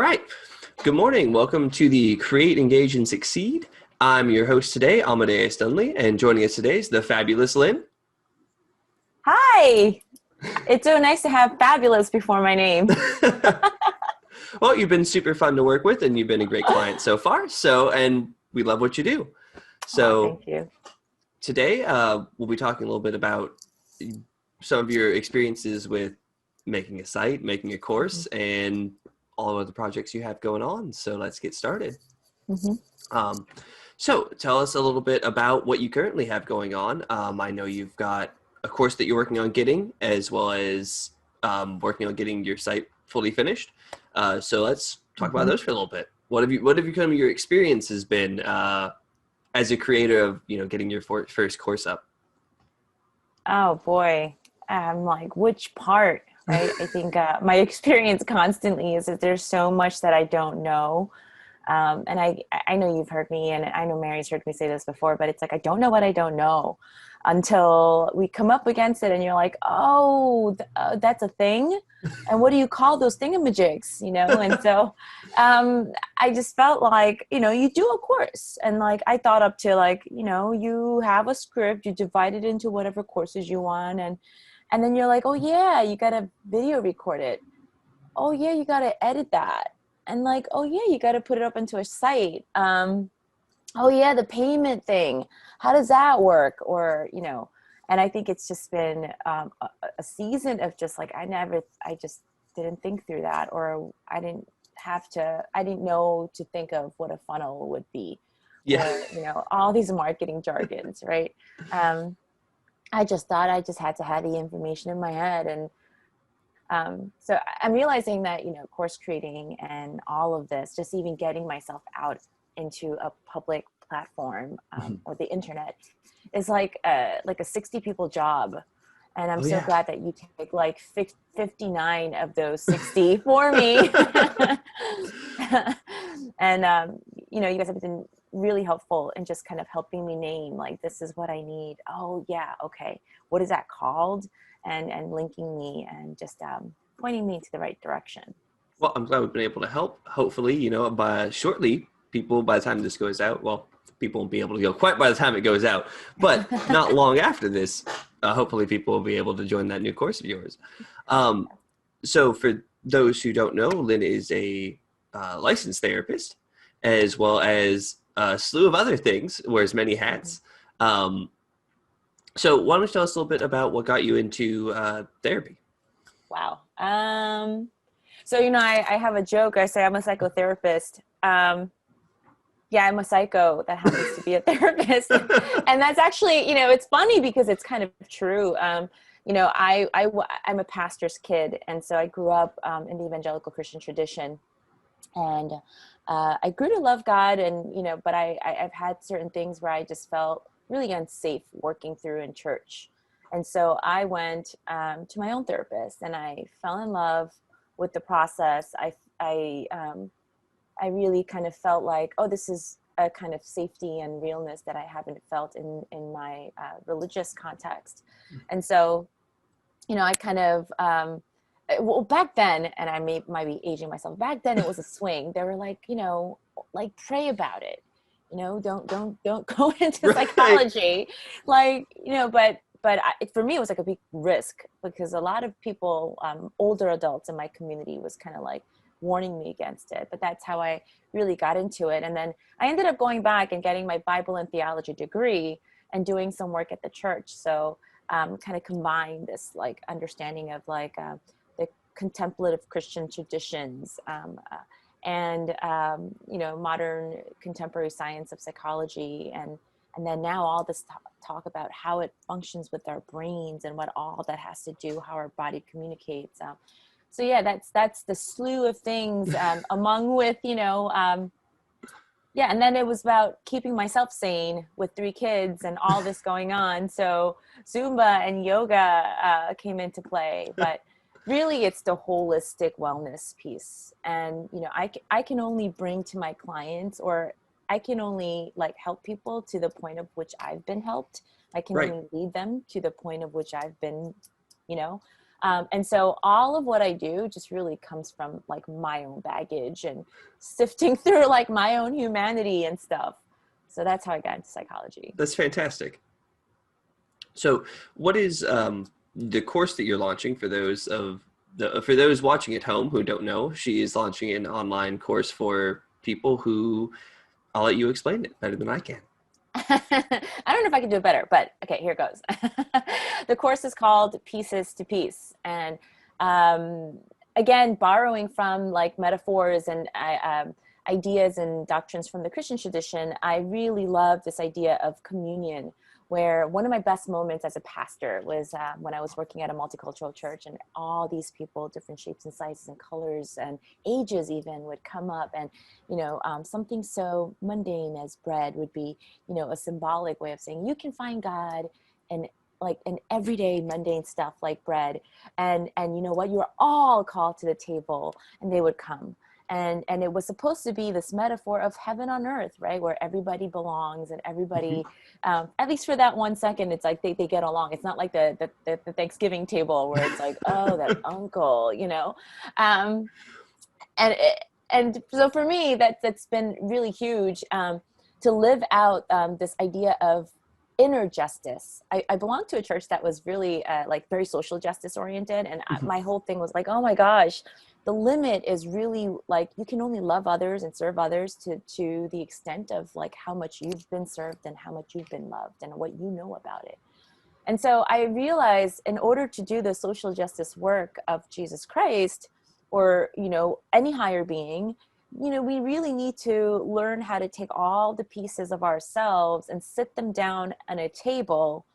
All right. Good morning. Welcome to the Create, Engage, and Succeed. I'm your host today, Amadeus Dunley, and joining us today is the fabulous Lynn. Hi. It's so nice to have fabulous before my name. Well, you've been super fun to work with, and you've been a great client so far. And we love what you do. Oh, So thank you. today, we'll be talking a little bit about some of your experiences with making a site, making a course, and all of the projects you have going on. So let's get started. Mm-hmm. So tell us a little bit about what you currently have going on. I know you've got a course that you're working on getting, as well as working on getting your site fully finished. So let's talk about those for a little bit. What have kind of your experiences been as a creator of getting your first course up? Oh boy. I'm like, which part, right? I think my experience constantly is that there's so much that I don't know. And I know you've heard me, and I know Mary's heard me say this before, but it's like, I don't know what I don't know until we come up against it and you're like, oh, that's a thing. And what do you call those thingamajigs, And so I just felt like, you do a course, and like, I thought up to like, you have a script, you divide it into whatever courses you want. And then you're like, oh yeah, you got to video record it. Oh yeah, you got to edit that. And like, oh yeah, you got to put it up into a site. Oh yeah, the payment thing. How does that work? Or, and I think it's just been a season of just like, I just didn't think through that, or I didn't know to think of what a funnel would be. Yeah. Or, all these marketing jargons, right? I just thought I just had to have the information in my head. And so I'm realizing that, course creating and all of this, just even getting myself out into a public platform or the internet is like a 60 people job. And I'm so glad that you take like 59 of those 60 for me. And, you guys have been really helpful in just kind of helping me name, like, this is what I need. Oh yeah. Okay. What is that called? And linking me and just pointing me into the right direction. Well, I'm glad we've been able to help. Hopefully, by shortly, people, by the time this goes out, well, people won't be able to go quite by the time it goes out, but not long after this, hopefully people will be able to join that new course of yours. So for those who don't know, Lynn is a licensed therapist, as well as a slew of other things, wears many hats. So why don't you tell us a little bit about what got you into therapy? Wow. So, I have a joke. I say I'm a psychotherapist. Yeah, I'm a psycho that happens to be a therapist. And that's actually, it's funny because it's kind of true. I'm a pastor's kid. And so I grew up in the evangelical Christian tradition. And I grew to love God, and, but I've had certain things where I just felt really unsafe working through in church. And so I went to my own therapist, and I fell in love with the process. I really kind of felt like, oh, this is a kind of safety and realness that I haven't felt in my religious context. And so, I kind of, well, back then, and I might be aging myself, back then it was a swing. They were like, like, pray about it, don't go into psychology, like, for me, it was like a big risk, because a lot of people, older adults in my community, was kind of like warning me against it. But that's how I really got into it. And then I ended up going back and getting my Bible and theology degree and doing some work at the church. So kind of combine this like understanding of like the contemplative Christian traditions and modern contemporary science of psychology, and then now all this talk about how it functions with our brains and what all that has to do, how our body communicates. So yeah, that's the slew of things among with, yeah. And then it was about keeping myself sane with 3 kids and all this going on. So Zumba and yoga came into play, but really it's the holistic wellness piece. And, I can only bring to my clients, or I can only like help people to the point of which I've been helped. I can only lead them to the point of which I've been, And so all of what I do just really comes from like my own baggage and sifting through like my own humanity and stuff. So that's how I got into psychology. That's fantastic. So what is the course that you're launching for those for those watching at home who don't know? She is launching an online course for people who, I'll let you explain it better than I can. I don't know if I can do it better, but okay, here goes. The course is called Pieces to Peace. And again, borrowing from like metaphors and ideas and doctrines from the Christian tradition, I really love this idea of communion, where one of my best moments as a pastor was when I was working at a multicultural church, and all these people, different shapes and sizes and colors and ages even, would come up, and something so mundane as bread would be a symbolic way of saying you can find God in like an everyday mundane stuff like bread, and you know what, you're all called to the table. And they would come. And it was supposed to be this metaphor of heaven on earth, right? Where everybody belongs and everybody, at least for that 1 second, it's like they get along. It's not like the Thanksgiving table where it's like, oh, that uncle, and so for me, that's been really huge, to live out this idea of inner justice. I belonged to a church that was really like very social justice oriented. And my whole thing was like, oh my gosh, the limit is really like, you can only love others and serve others to the extent of like how much you've been served and how much you've been loved and what you know about it. And so I realized in order to do the social justice work of Jesus Christ, or, any higher being, we really need to learn how to take all the pieces of ourselves and sit them down on a table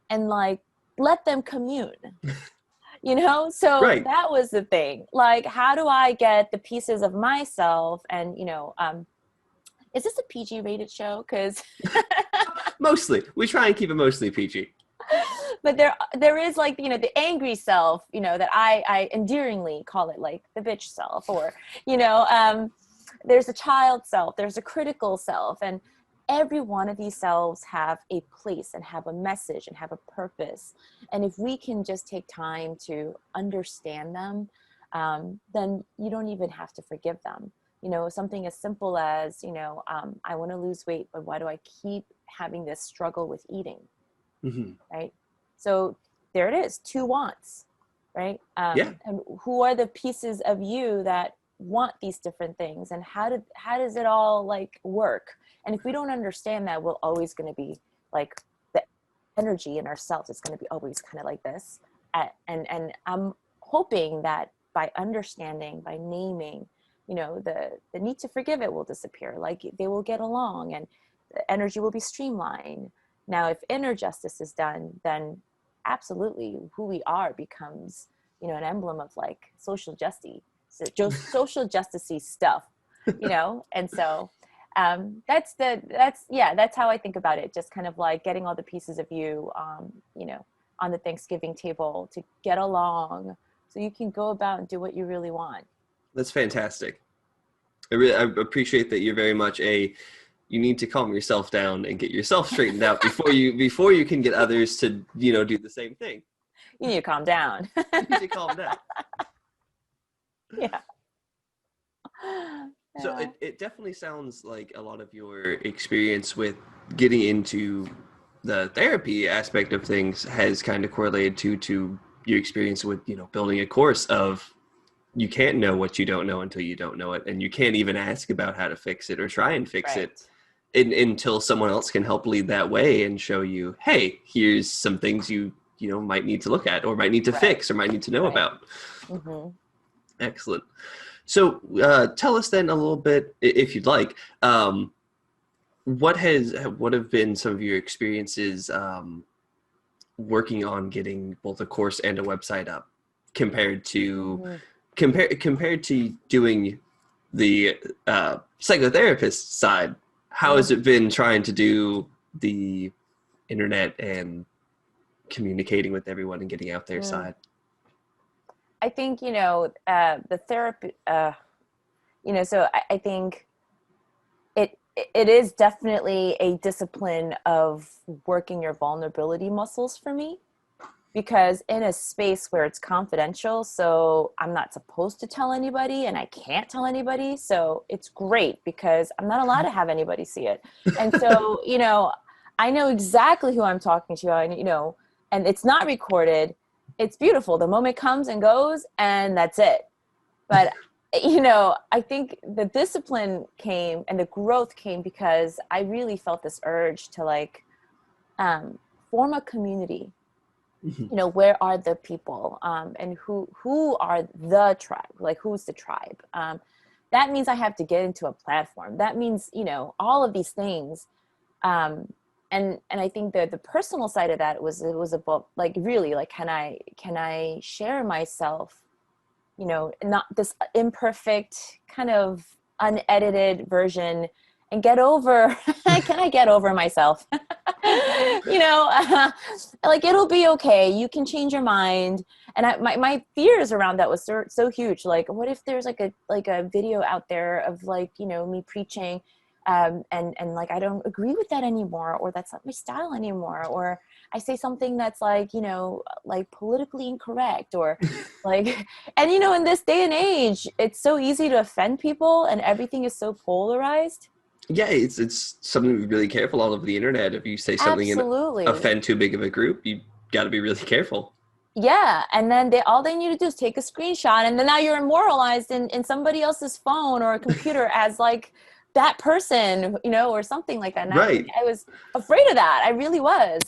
and like, let them commune. So Right. that was the thing. Like, how do I get the pieces of myself? And, is this a PG rated show? Because Mostly. We try and keep it mostly PG. but there is like, the angry self, that I endearingly call it like the bitch self, or, there's a child self, there's a critical self. And every one of these selves have a place and have a message and have a purpose. And if we can just take time to understand them, then you don't even have to forgive them. Something as simple as, I want to lose weight, but why do I keep having this struggle with eating? Mm-hmm. Right? So there it is, two wants, right? Yeah. And who are the pieces of you that want these different things, and how does it all like work? And if we don't understand that, we're always going to be like, the energy in ourselves is going to be always kind of like this. And I'm hoping that by understanding, by naming, the need to forgive, it will disappear. Like, they will get along and the energy will be streamlined. Now, if inner justice is done, then absolutely who we are becomes, an emblem of like social justice, social justice-y stuff, and so that's how I think about it. Just kind of like getting all the pieces of you, on the Thanksgiving table to get along so you can go about and do what you really want. That's fantastic. I appreciate that you're very much you need to calm yourself down and get yourself straightened out before you can get others to, do the same thing. You need to calm down. You need to calm down. Yeah. So it definitely sounds like a lot of your experience with getting into the therapy aspect of things has kind of correlated to your experience with, building a course of, you can't know what you don't know until you don't know it. And you can't even ask about how to fix it or try and fix it until someone else can help lead that way and show you, hey, here's some things you might need to look at, or might need to fix, or might need to know about. Mm-hmm. Excellent. So tell us then a little bit, if you'd like, what have been some of your experiences working on getting both a course and a website up compared to compared to doing the psychotherapist side? How has it been trying to do the internet and communicating with everyone and getting out their side? I think, the therapy, so I think it is definitely a discipline of working your vulnerability muscles for me. because in a space where it's confidential, so I'm not supposed to tell anybody and I can't tell anybody. So it's great because I'm not allowed to have anybody see it. And so, you know, I know exactly who I'm talking to, and, you know, and it's not recorded. It's beautiful. The moment comes and goes, and that's it. But, you know, I think the discipline came and the growth came because I really felt this urge to like form a community. Mhm. You know, where are the people, and who are the tribe, like who's the tribe. That means I have to get into a platform. That means, you know, all of these things. And I think that the personal side of that was about like really like can I share myself, you know, not this imperfect kind of unedited version, and get over can I get over myself? You know, like it'll be okay, you can change your mind. And my fears around that was so huge. Like, what if there's like a video out there of like, you know, me preaching, and like I don't agree with that anymore, or that's not my style anymore, or I say something that's like, you know, like politically incorrect, or like, and you know, in this day and age, it's so easy to offend people and everything is so polarized. Yeah, it's something to be really careful all over the internet. If you say something and Absolutely. offend too big of a group, you got to be really careful. Yeah. And then all they need to do is take a screenshot, and then now you're immortalized in somebody else's phone or computer as like that person, you know, or something like that. And Right. I was afraid of that. I really was.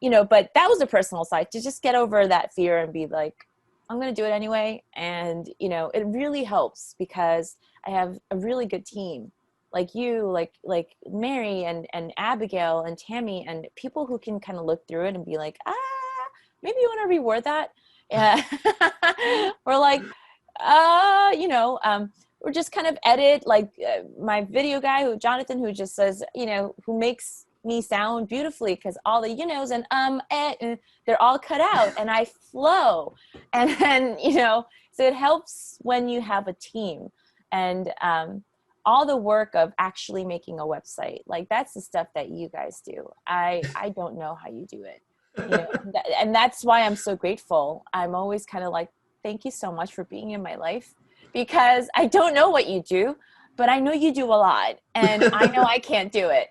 You know, but that was a personal side, to just get over that fear and be like, I'm going to do it anyway. And, you know, it really helps because I have a really good team like you, like Mary and Abigail and Tammy, and people who can kind of look through it and be like, maybe you want to reword that. Yeah. Or like, you know, or just kind of edit like my video guy Jonathan, who just says, you know, who makes me sound beautifully, because all the you knows and they're all cut out and I flow. And then, you know, so it helps when you have a team. And all the work of actually making a website, like that's the stuff that you guys do. I don't know how you do it, you know. And that's why I'm so grateful. I'm always kind of like, thank you so much for being in my life, because I don't know what you do, but I know you do a lot, and I know I can't do it.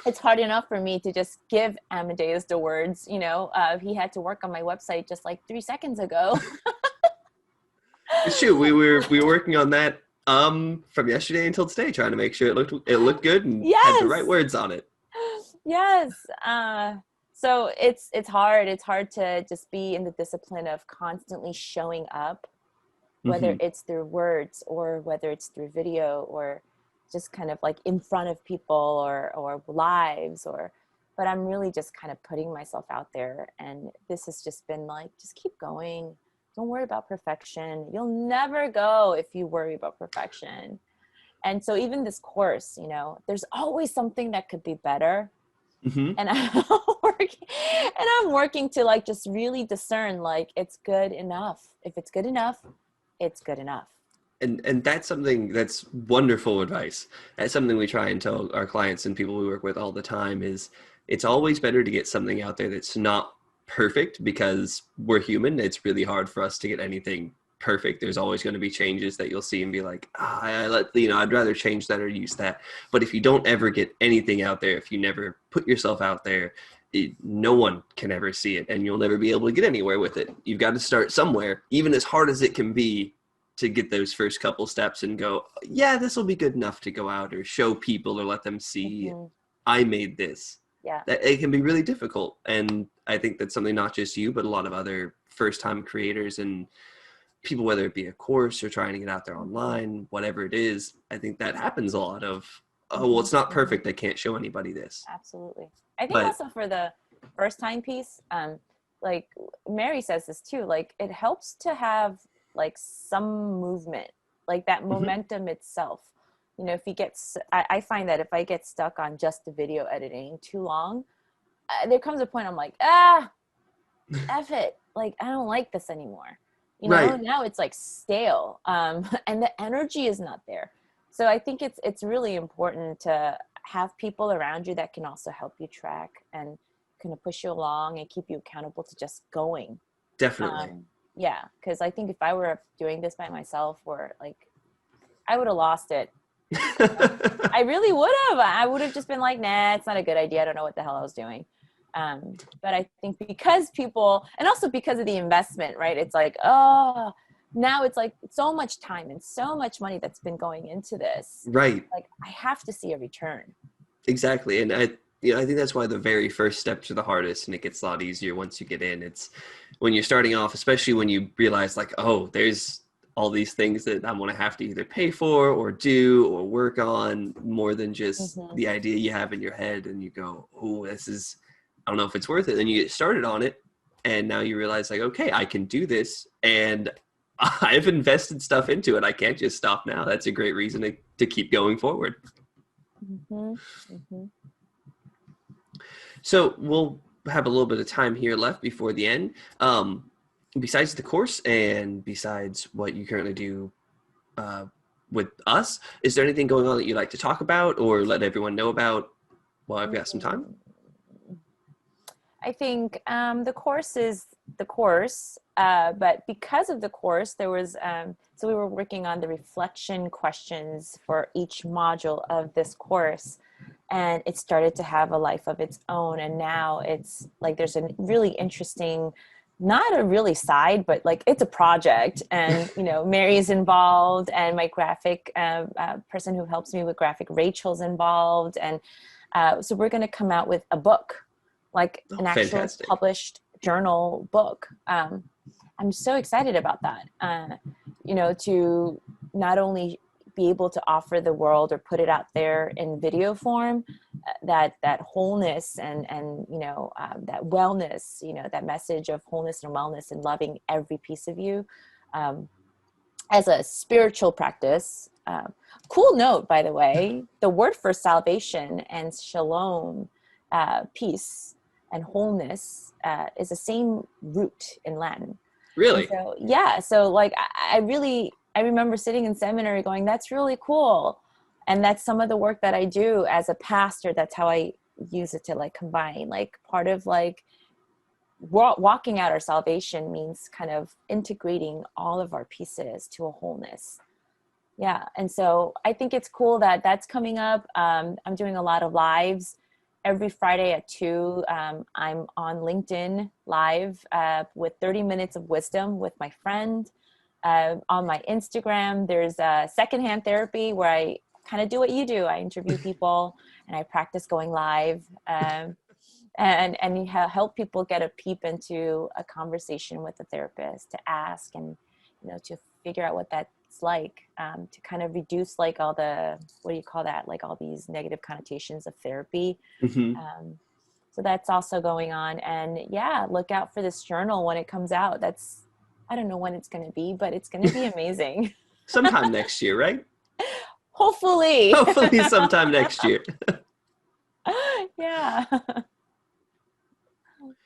It's hard enough for me to just give Amadeus the words, you know. He had to work on my website just like 3 seconds ago. Shoot, we were working on that from yesterday until today, trying to make sure it looked good and had the right Yes. words on it. Yes. So it's hard. It's hard to just be in the discipline of constantly showing up, whether Hmm. it's through words or whether it's through video, or just kind of like in front of people, or lives, or, but I'm really just kind of putting myself out there. And this has just been like, just keep going. Don't worry about perfection. You'll never go if you worry about perfection. And so even this course, you know, there's always something that could be better. Hmm. And I'm working to like just really discern, like, it's good enough. If it's good enough, it's good enough. And that's something that's wonderful advice. That's something we try and tell our clients and people we work with all the time is it's always better to get something out there that's not perfect because we're human. It's really hard for us to get anything perfect. There's always going to be changes that you'll see and be like, I'd rather change that or use that. But if you don't ever get anything out there, if you never put yourself out there, no one can ever see it and you'll never be able to get anywhere with it. You've got to start somewhere, even as hard as it can be, to get those first couple steps and go, yeah, this will be good enough to go out or show people or let them see Hmm. I made this. Yeah. That it can be really difficult. And I think that's something not just you, but a lot of other first time creators and people, whether it be a course or trying to get out there online, whatever it is, I think that happens a lot of, oh, well, Hmm. it's not perfect. I can't show anybody this. Absolutely. I think But also for the first time piece, like Mary says this too, like it helps to have like some movement, like that mhm, momentum itself. You know, if you get, I find that if I get stuck on just the video editing too long, there comes a point I'm like, F it. Like, I don't like this anymore. You know, right. now it's like stale. And the energy is not there. So I think it's really important to have people around you that can also help you track and kind of push you along and keep you accountable to just going. Definitely. Yeah, because I think if I were doing this by myself, or like, I would have lost it. I really would have. I would have just been like, nah, it's not a good idea. I don't know what the hell I was doing. But I think because people, and also because of the investment, right? It's like, oh, now it's like so much time and so much money that's been going into this. Right. Like, I have to see a return. Exactly. And I think that's why the very first steps are the hardest, and it gets a lot easier once you get in. It's when you're starting off, especially when you realize like, oh, there's all these things that I'm going to have to either pay for or do or work on, more than just the idea you have in your head. And you go, oh, I don't know if it's worth it. Then you get started on it. And now you realize like, okay, I can do this. And I've invested stuff into it. I can't just stop now. That's a great reason to keep going forward. So we'll have a little bit of time here left before the end. Besides the course and besides what you currently do with us, is there anything going on that you'd like to talk about or let everyone know about while I've got some time? I think the course is the course, but because of the course, there was, so we were working on the reflection questions for each module of this course, and it started to have a life of its own. And now it's like, there's a really interesting, not a really side, but like it's a project, and Mary's involved, and my graphic person who helps me with graphic, Rachel's involved, and so we're going to come out with a book, like an actual Fantastic. published journal book. I'm so excited about that. To not only be able to offer the world or put it out there in video form, that wholeness and that wellness, that message of wholeness and wellness and loving every piece of you, as a spiritual practice. Cool note, by the way, the word for salvation and shalom, peace and wholeness, is the same root in Latin. Really? So, yeah. So like, I remember sitting in seminary going, that's really cool. And that's some of the work that I do as a pastor. That's how I use it to like combine, like part of like walking out our salvation means kind of integrating all of our pieces to a wholeness. Yeah. And so I think it's cool that that's coming up. I'm doing a lot of lives every Friday at 2. I'm on LinkedIn live with 30 minutes of wisdom with my friend. On my Instagram, there's a secondhand therapy where I kind of do what you do. I interview people and I practice going live, and help people get a peep into a conversation with a therapist, to ask and to figure out what that's like, to kind of reduce like all the, what do you call that, like all these negative connotations of therapy. So that's also going on. And yeah, look out for this journal when it comes out. I don't know when it's going to be, but it's going to be amazing. Sometime next year, right? Hopefully. Hopefully sometime next year. Yeah.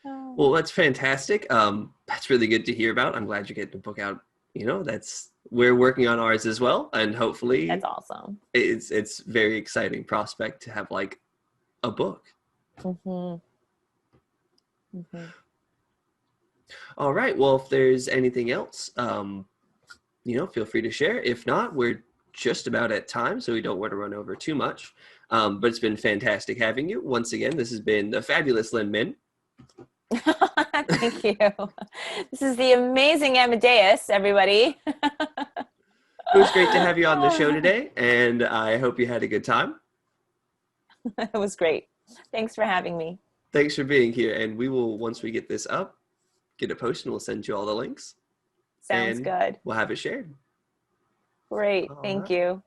Well, that's fantastic. That's really good to hear about. I'm glad you're getting the book out. We're working on ours as well, and hopefully that's awesome. It's very exciting prospect to have like a book. All right. Well, if there's anything else, feel free to share. If not, we're just about at time, so we don't want to run over too much. But it's been fantastic having you. Once again, this has been the fabulous Lynn. Thank you. This is the amazing Amadeus, everybody. It was great to have you on the show today, and I hope you had a good time. It was great. Thanks for having me. Thanks for being here, and we will, once we get this up, get it posted, and we'll send you all the links. Sounds good. We'll have it shared. Great. Thank you.